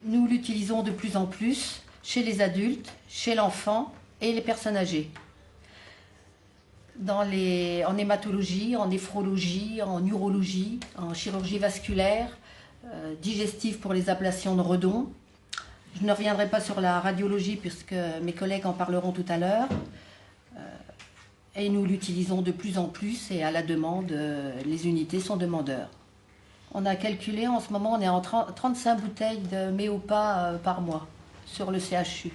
Nous l'utilisons de plus en plus chez les adultes, chez l'enfant et les personnes âgées. En hématologie, en néphrologie, en urologie, en chirurgie vasculaire, digestive pour les ablations de redons. Je ne reviendrai pas sur la radiologie puisque mes collègues en parleront tout à l'heure. Et nous l'utilisons de plus en plus et à la demande, les unités sont demandeurs. On a calculé, en ce moment, on est en 35 bouteilles de Méopa par mois sur le CHU.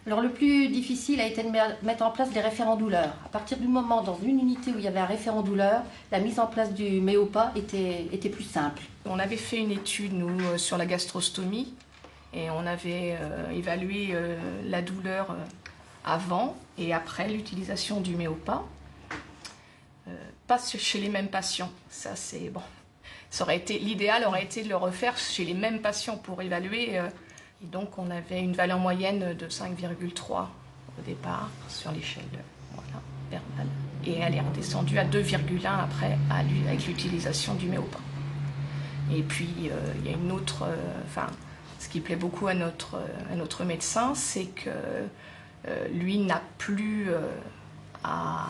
Alors le plus difficile a été de mettre en place des référents douleurs. À partir du moment, dans une unité où il y avait un référent douleur, la mise en place du Méopa était plus simple. On avait fait une étude, nous, sur la gastrostomie et on avait évalué la douleur avant et après l'utilisation du Méopa. Pas chez les mêmes patients, ça c'est bon. L'idéal aurait été de le refaire chez les mêmes patients pour évaluer. Et donc on avait une valeur moyenne de 5,3 au départ sur l'échelle Bernal. Et elle est redescendue à 2,1 après avec l'utilisation du Méopa. Et puis il y a une autre... ce qui plaît beaucoup à notre médecin, c'est que lui n'a plus à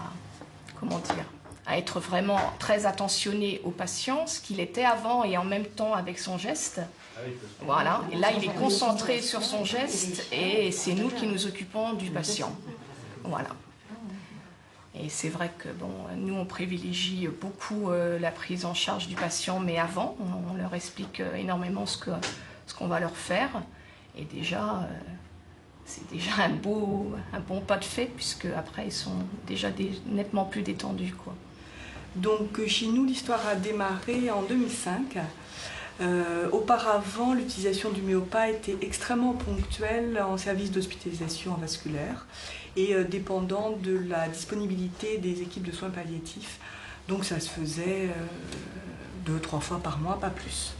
être vraiment très attentionné aux patients, ce qu'il était avant et en même temps avec son geste. Voilà, et là il est concentré sur son geste et c'est nous qui nous occupons du patient. Voilà. Et c'est vrai que bon, nous on privilégie beaucoup la prise en charge du patient, mais avant on leur explique énormément ce qu'on va leur faire. Et déjà, c'est déjà un bon pas de fait, puisque après ils sont déjà nettement plus détendus, quoi. Donc chez nous, l'histoire a démarré en 2005. Auparavant, l'utilisation du Méopa était extrêmement ponctuelle en service d'hospitalisation vasculaire et dépendant de la disponibilité des équipes de soins palliatifs. Donc ça se faisait 2-3 fois par mois, pas plus.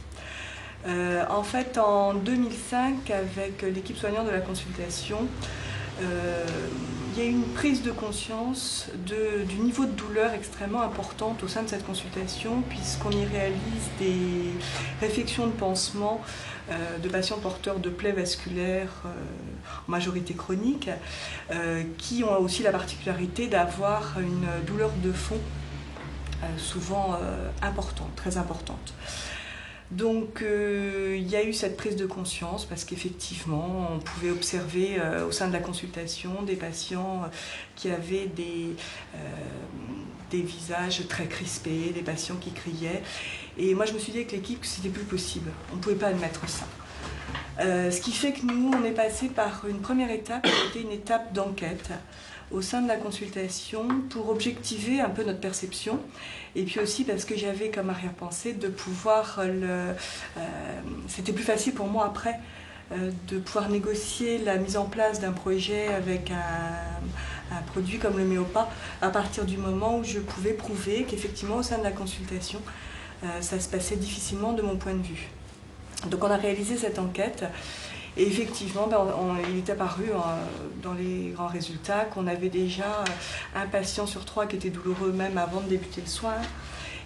En fait, en 2005, avec l'équipe soignante de la consultation, il y a eu une prise de conscience du niveau de douleur extrêmement importante au sein de cette consultation, puisqu'on y réalise des réflexions de pansement de patients porteurs de plaies vasculaires en majorité chronique, qui ont aussi la particularité d'avoir une douleur de fond souvent importante, très importante. Donc il y a eu cette prise de conscience parce qu'effectivement on pouvait observer au sein de la consultation des patients qui avaient des visages très crispés, des patients qui criaient. Et moi je me suis dit avec l'équipe que c'était plus possible, on ne pouvait pas admettre ça. Ce qui fait que nous on est passé par une première étape qui a été une étape d'enquête au sein de la consultation pour objectiver un peu notre perception et puis aussi parce que j'avais comme arrière-pensée de pouvoir c'était plus facile pour moi après de pouvoir négocier la mise en place d'un projet avec un produit comme le Méopa à partir du moment où je pouvais prouver qu'effectivement au sein de la consultation ça se passait difficilement de mon point de vue. Donc on a réalisé cette enquête. Et effectivement, il est apparu dans les grands résultats qu'on avait déjà un patient sur 3 qui était douloureux même avant de débuter le soin,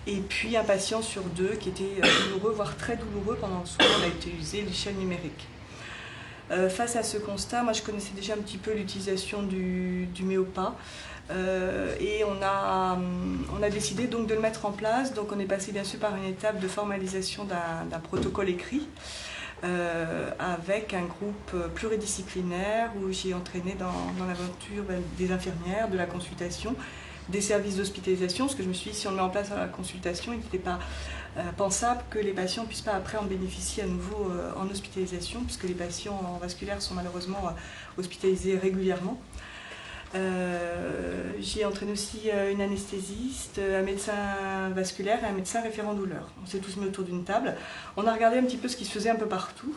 et puis un patient sur 2 qui était douloureux, voire très douloureux pendant le soin. On a utilisé l'échelle numérique. Face à ce constat, moi je connaissais déjà un petit peu l'utilisation du Méopa, et on a décidé donc de le mettre en place. Donc on est passé bien sûr par une étape de formalisation d'un protocole écrit, avec un groupe pluridisciplinaire où j'ai entraîné dans l'aventure des infirmières, de la consultation, des services d'hospitalisation, parce que je me suis dit si on le met en place à la consultation, il n'était pas pensable que les patients ne puissent pas après en bénéficier à nouveau en hospitalisation, puisque les patients en vasculaire sont malheureusement hospitalisés régulièrement. J'ai entraîné aussi une anesthésiste, un médecin vasculaire et un médecin référent douleur. On s'est tous mis autour d'une table. On a regardé un petit peu ce qui se faisait un peu partout,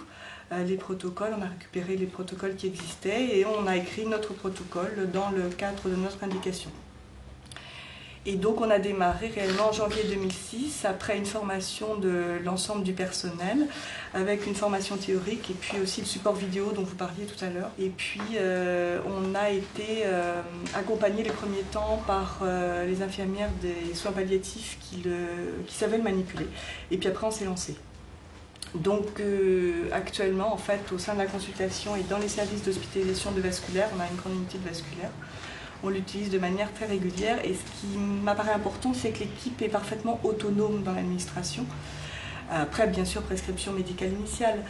les protocoles, on a récupéré les protocoles qui existaient et on a écrit notre protocole dans le cadre de notre indication. Et donc on a démarré réellement en janvier 2006, après une formation de l'ensemble du personnel, avec une formation théorique et puis aussi le support vidéo dont vous parliez tout à l'heure. Et puis on a été accompagné les premiers temps par les infirmières des soins palliatifs qui savaient le manipuler. Et puis après on s'est lancé. Donc actuellement, en fait, au sein de la consultation et dans les services d'hospitalisation de vasculaire, on a une grande unité de vasculaire, on l'utilise de manière très régulière. Et ce qui m'apparaît important, c'est que l'équipe est parfaitement autonome dans l'administration. Après, bien sûr, prescription médicale initiale,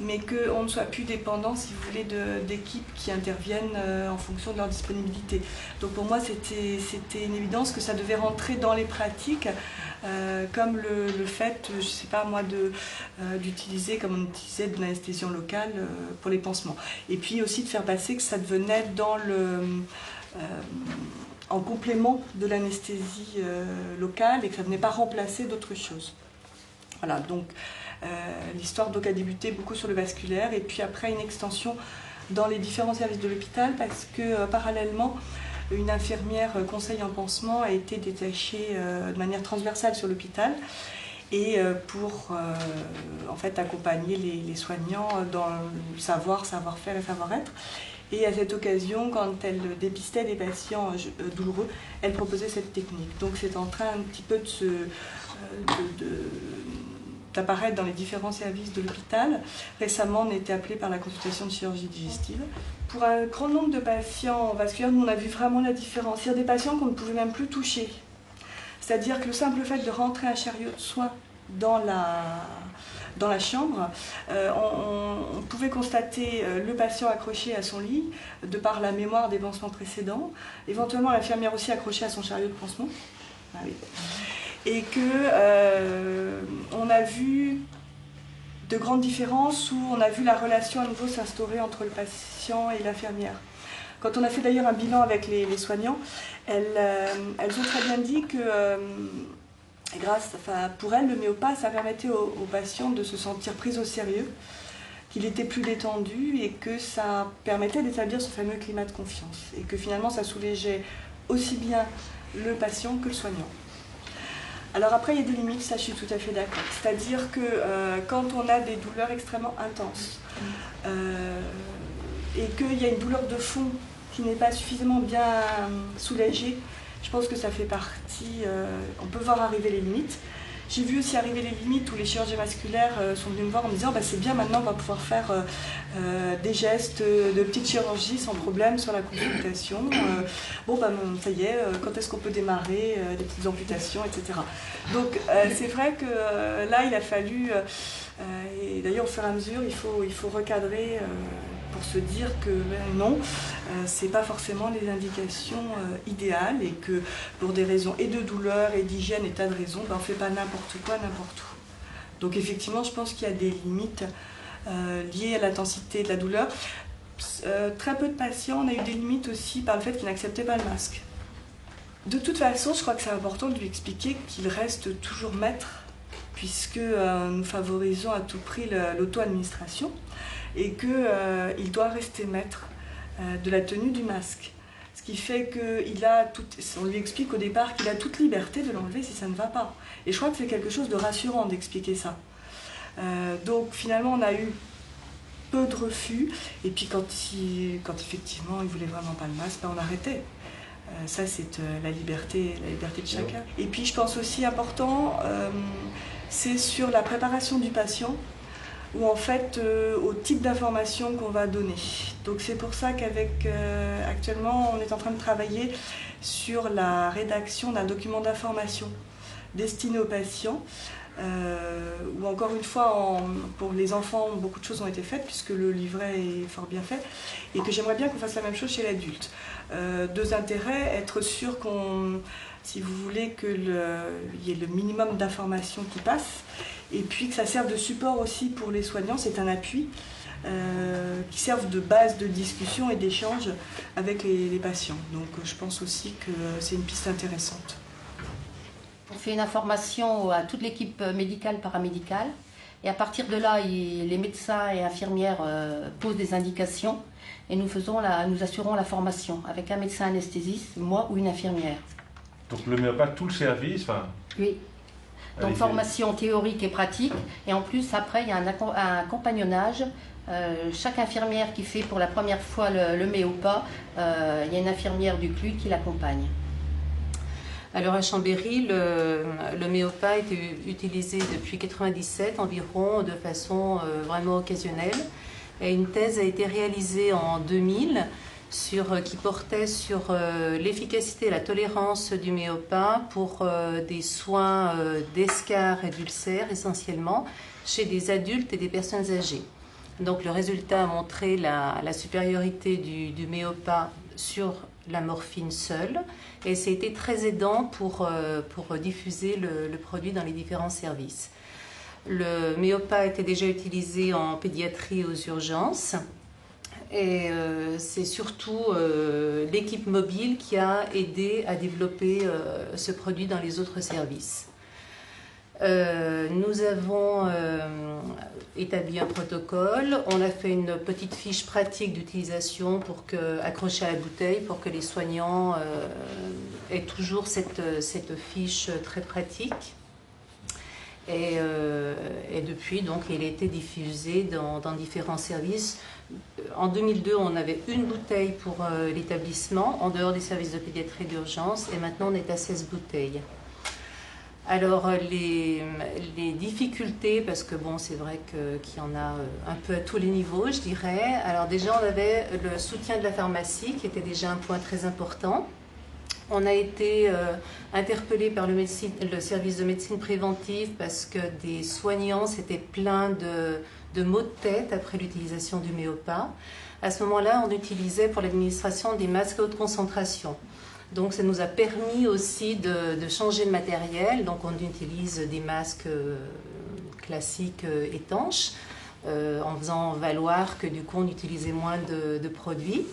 mais qu'on ne soit plus dépendant, si vous voulez, d'équipes qui interviennent en fonction de leur disponibilité. Donc pour moi, c'était une évidence que ça devait rentrer dans les pratiques, comme le fait, je ne sais pas moi, d'utiliser, comme on utilisait de l'anesthésie locale pour les pansements. Et puis aussi de faire passer que ça devenait en complément de l'anesthésie locale et que ça ne venait pas remplacer d'autres choses. Voilà, donc l'histoire donc a débuté beaucoup sur le vasculaire et puis après une extension dans les différents services de l'hôpital parce que parallèlement, une infirmière conseil en pansement a été détachée de manière transversale sur l'hôpital et pour en fait accompagner les soignants dans le savoir-faire et savoir-être. Et à cette occasion, quand elle dépistait des patients douloureux, elle proposait cette technique. Donc c'est en train un petit peu d'apparaître dans les différents services de l'hôpital. Récemment, on a été appelé par la consultation de chirurgie digestive. Pour un grand nombre de patients vasculaires, nous on a vu vraiment la différence. Il y a des patients qu'on ne pouvait même plus toucher. C'est-à-dire que le simple fait de rentrer un chariot de soins dans la chambre, on pouvait constater le patient accroché à son lit, de par la mémoire des pansements précédents, éventuellement l'infirmière aussi accrochée à son chariot de pansement. Ah oui. Et qu'on a vu de grandes différences où on a vu la relation à nouveau s'instaurer entre le patient et l'infirmière. Quand on a fait d'ailleurs un bilan avec les soignants, elles ont très bien dit que pour elles, le méopa, ça permettait aux patients de se sentir pris au sérieux, qu'il était plus détendu et que ça permettait d'établir ce fameux climat de confiance. Et que finalement, ça soulageait aussi bien le patient que le soignant. Alors après, il y a des limites, ça je suis tout à fait d'accord. C'est-à-dire que quand on a des douleurs extrêmement intenses et qu'il y a une douleur de fond qui n'est pas suffisamment bien soulagée, je pense que ça fait partie, on peut voir arriver les limites. J'ai vu aussi arriver les limites où les chirurgiens vasculaires sont venus me voir en me disant c'est bien, maintenant on va pouvoir faire des gestes de petite chirurgie sans problème sur la consultation. Ça y est, quand est-ce qu'on peut démarrer des petites amputations, etc. Donc c'est vrai que là il a fallu, et d'ailleurs au fur et à mesure il faut recadrer pour se dire que non, c'est pas forcément les indications idéales et que pour des raisons et de douleur et d'hygiène et tas de raisons, on ne fait pas n'importe quoi, n'importe où. Donc effectivement, je pense qu'il y a des limites liées à l'intensité de la douleur. Très peu de patients, on a eu des limites aussi par le fait qu'ils n'acceptaient pas le masque. De toute façon, je crois que c'est important de lui expliquer qu'il reste toujours maître puisque nous favorisons à tout prix l'auto-administration et qu'il doit rester maître de la tenue du masque. Ce qui fait on lui explique au départ qu'il a toute liberté de l'enlever si ça ne va pas. Et je crois que c'est quelque chose de rassurant d'expliquer ça. Donc finalement on a eu peu de refus, et puis quand effectivement il ne voulait vraiment pas le masque, on arrêtait. Ça c'est la liberté de chacun. Et puis je pense aussi important, c'est sur la préparation du patient, ou en fait au type d'information qu'on va donner. Donc c'est pour ça actuellement on est en train de travailler sur la rédaction d'un document d'information destiné aux patients, où encore une fois pour les enfants beaucoup de choses ont été faites puisque le livret est fort bien fait et que j'aimerais bien qu'on fasse la même chose chez l'adulte. Deux intérêts, être sûr si vous voulez qu'il y ait le minimum d'informations qui passent, et puis que ça serve de support aussi pour les soignants, c'est un appui qui serve de base de discussion et d'échange avec les patients. Donc je pense aussi que c'est une piste intéressante. On fait une information à toute l'équipe médicale, paramédicale, et à partir de là, les médecins et infirmières posent des indications, et nous assurons la formation avec un médecin anesthésiste, moi ou une infirmière. Donc le méopathe, tout le service, Oui. Donc formation théorique et pratique, et en plus après il y a un compagnonnage. Chaque infirmière qui fait pour la première fois le méopa, il y a une infirmière du CLUD qui l'accompagne. Alors à Chambéry, le Méopa était utilisé depuis 1997 environ de façon vraiment occasionnelle. Et une thèse a été réalisée en 2000 qui portait sur l'efficacité et la tolérance du Méopa pour des soins d'escarres et d'ulcères essentiellement chez des adultes et des personnes âgées. Donc le résultat a montré la supériorité du Méopa sur la morphine seule et ça a été très aidant pour diffuser le produit dans les différents services. Le Méopa était déjà utilisé en pédiatrie aux urgences et c'est surtout l'équipe mobile qui a aidé à développer ce produit dans les autres services. Nous avons établi un protocole, on a fait une petite fiche pratique d'utilisation accrochée à la bouteille pour que les soignants aient toujours cette fiche très pratique. Et depuis, donc, il a été diffusé dans différents services. En 2002, on avait une bouteille pour l'établissement, en dehors des services de pédiatrie d'urgence, et maintenant on est à 16 bouteilles. Alors les difficultés, parce que bon, c'est vrai qu'il y en a un peu à tous les niveaux, je dirais. Alors déjà, on avait le soutien de la pharmacie, qui était déjà un point très important. On a été interpellé par le service de médecine préventive parce que des soignants s'étaient plaints de maux de tête après l'utilisation du Méopa. À ce moment-là, on utilisait pour l'administration des masques à haute concentration. Donc ça nous a permis aussi de changer de matériel. Donc on utilise des masques classiques étanches en faisant valoir que du coup on utilisait moins de produits.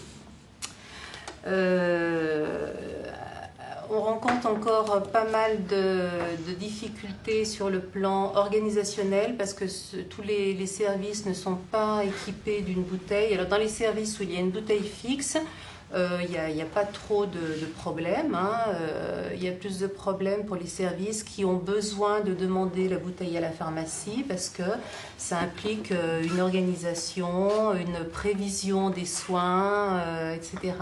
On rencontre encore pas mal de difficultés sur le plan organisationnel parce que tous les services ne sont pas équipés d'une bouteille. Alors dans les services où il y a une bouteille fixe, il n'y a pas trop de problèmes. Il y a plus de problèmes pour les services qui ont besoin de demander la bouteille à la pharmacie parce que ça implique une organisation, une prévision des soins, etc.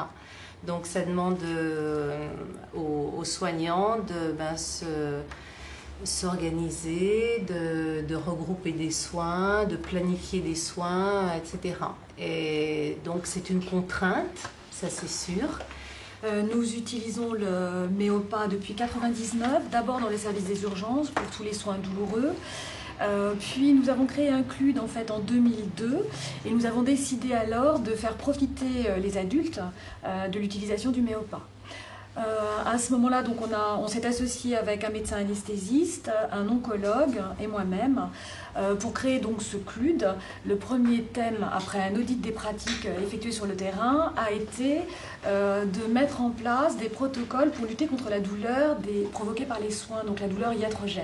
Donc ça demande aux soignants de s'organiser, de regrouper des soins, de planifier des soins, etc. Et donc c'est une contrainte, ça c'est sûr. Nous utilisons le Méopa depuis 1999, d'abord dans les services des urgences pour tous les soins douloureux. Puis nous avons créé un CLUD en fait en 2002 et nous avons décidé alors de faire profiter les adultes de l'utilisation du Méopa. À ce moment-là, donc on s'est associé avec un médecin anesthésiste, un oncologue et moi-même pour créer donc ce CLUD. Le premier thème, après un audit des pratiques effectuées sur le terrain, a été de mettre en place des protocoles pour lutter contre la douleur provoquée par les soins, donc la douleur iatrogène.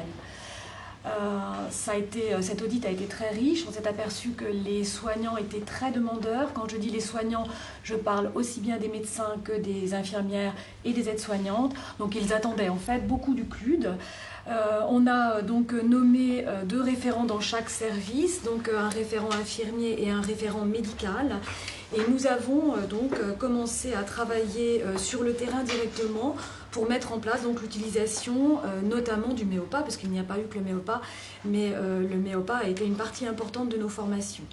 Cet audit a été très riche. On s'est aperçu que les soignants étaient très demandeurs. Quand je dis les soignants, je parle aussi bien des médecins que des infirmières et des aides-soignantes. Donc ils attendaient en fait beaucoup du CLUD. On a donc nommé 2 référents dans chaque service, donc un référent infirmier et un référent médical. Et nous avons donc commencé à travailler sur le terrain directement pour mettre en place donc l'utilisation notamment du Méopa, parce qu'il n'y a pas eu que le Méopa, mais le Méopa a été une partie importante de nos formations.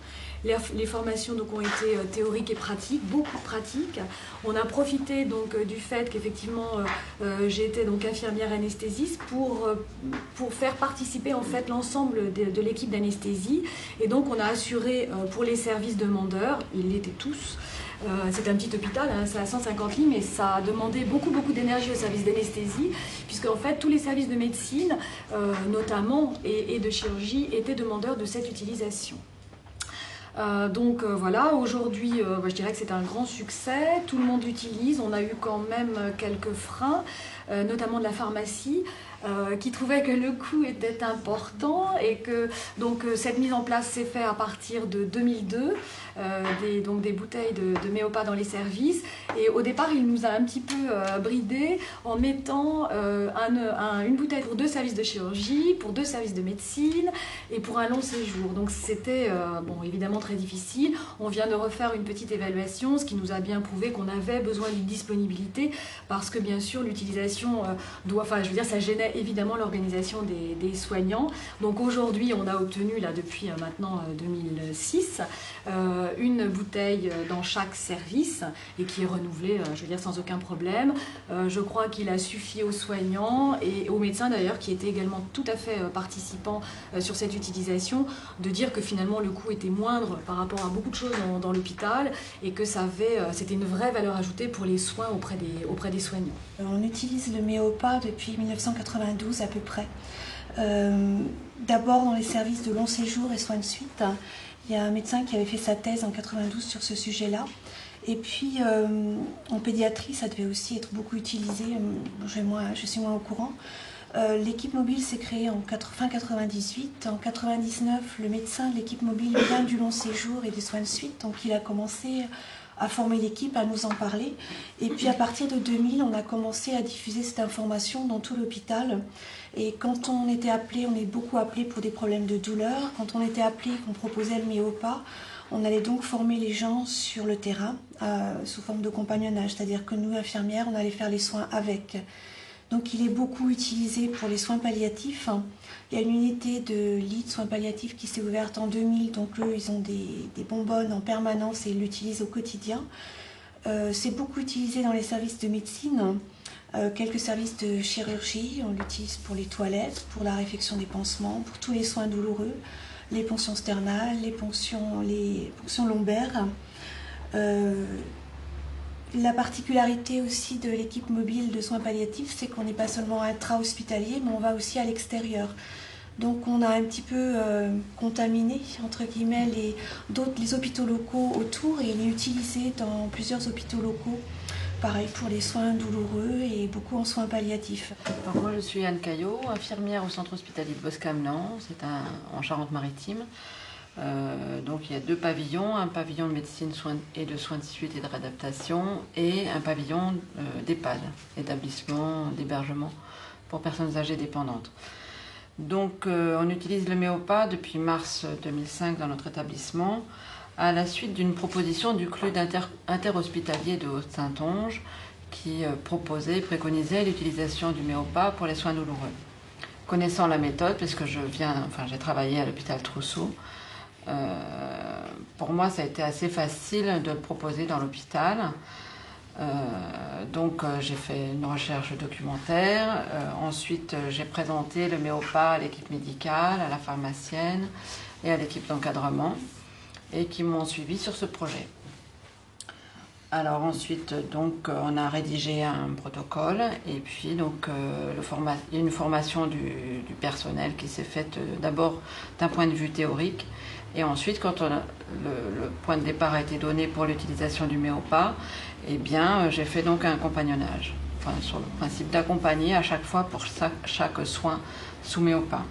Les formations donc, ont été théoriques et pratiques, beaucoup de pratiques. On a profité donc du fait qu'effectivement j'ai été donc infirmière anesthésiste pour faire participer en fait l'ensemble de l'équipe d'anesthésie. Et donc on a assuré pour les services demandeurs, ils l'étaient tous. C'est un petit hôpital, c'est à 150 lits, mais ça a demandé beaucoup d'énergie au service d'anesthésie, puisque en fait tous les services de médecine, notamment et de chirurgie, étaient demandeurs de cette utilisation. Donc voilà, aujourd'hui je dirais que c'est un grand succès, tout le monde l'utilise, on a eu quand même quelques freins, notamment de la pharmacie. qui trouvait que le coût était important et que donc cette mise en place s'est faite à partir de 2002, des bouteilles de Méopa dans les services. Et au départ, il nous a un petit peu bridés en mettant une bouteille pour 2 services de chirurgie, pour 2 services de médecine et pour un long séjour. Donc c'était évidemment très difficile. On vient de refaire une petite évaluation, ce qui nous a bien prouvé qu'on avait besoin d'une disponibilité parce que bien sûr l'utilisation ça gênait évidemment l'organisation des soignants. Donc aujourd'hui, on a obtenu là depuis maintenant 2006 une bouteille dans chaque service et qui est renouvelée, sans aucun problème. Je crois qu'il a suffi aux soignants et aux médecins d'ailleurs, qui étaient également tout à fait participants sur cette utilisation, de dire que finalement le coût était moindre par rapport à beaucoup de choses dans l'hôpital et que c'était une vraie valeur ajoutée pour les soins auprès des soignants. On utilise le Méopa depuis 1992 à peu près. D'abord dans les services de long séjour et soins de suite. Il y a un médecin qui avait fait sa thèse en 92 sur ce sujet-là. Et puis en pédiatrie, ça devait aussi être beaucoup utilisé. Je suis moins au courant. L'équipe mobile s'est créée en fin 98. En 99, le médecin de l'équipe mobile vient du long séjour et des soins de suite. Donc il a commencé à former l'équipe, à nous en parler. Et puis à partir de 2000, on a commencé à diffuser cette information dans tout l'hôpital. Et quand on était appelé, on est beaucoup appelé pour des problèmes de douleur. Quand on était appelé, qu'on proposait le Méopa, on allait donc former les gens sur le terrain sous forme de compagnonnage. C'est-à-dire que nous, infirmières, on allait faire les soins avec. Donc il est beaucoup utilisé pour les soins palliatifs. Il y a une unité de lit de soins palliatifs qui s'est ouverte en 2000. Donc eux, ils ont des bonbonnes en permanence et ils l'utilisent au quotidien. C'est beaucoup utilisé dans les services de médecine. Quelques services de chirurgie, on l'utilise pour les toilettes, pour la réfection des pansements, pour tous les soins douloureux, les ponctions sternales, les ponctions lombaires. La particularité aussi de l'équipe mobile de soins palliatifs, c'est qu'on n'est pas seulement intra-hospitalier, mais on va aussi à l'extérieur. Donc on a un petit peu contaminé, entre guillemets, les hôpitaux locaux autour, et il est utilisé dans plusieurs hôpitaux locaux. Pareil pour les soins douloureux et beaucoup en soins palliatifs. Alors moi je suis Anne Caillot, infirmière au centre hospitalier de Boscamnan, c'est en Charente-Maritime. Donc il y a 2 pavillons, un pavillon de médecine et de soins de suite et de réadaptation et un pavillon d'EHPAD, établissement d'hébergement pour personnes âgées dépendantes. Donc on utilise le Méopa depuis mars 2005 dans notre établissement, à la suite d'une proposition du CLUD interhospitalier de Haute-Saintonge qui préconisait l'utilisation du Méopa pour les soins douloureux. Connaissant la méthode, puisque j'ai travaillé à l'hôpital Trousseau, pour moi ça a été assez facile de le proposer dans l'hôpital. Donc j'ai fait une recherche documentaire. Ensuite j'ai présenté le Méopa à l'équipe médicale, à la pharmacienne et à l'équipe d'encadrement, et qui m'ont suivi sur ce projet. Alors ensuite, donc, on a rédigé un protocole et puis donc, il y a une formation du personnel qui s'est faite d'abord d'un point de vue théorique, et ensuite, quand le point de départ a été donné pour l'utilisation du Méopa, eh bien, j'ai fait donc un compagnonnage, sur le principe d'accompagner à chaque fois pour chaque soin sous Méopa.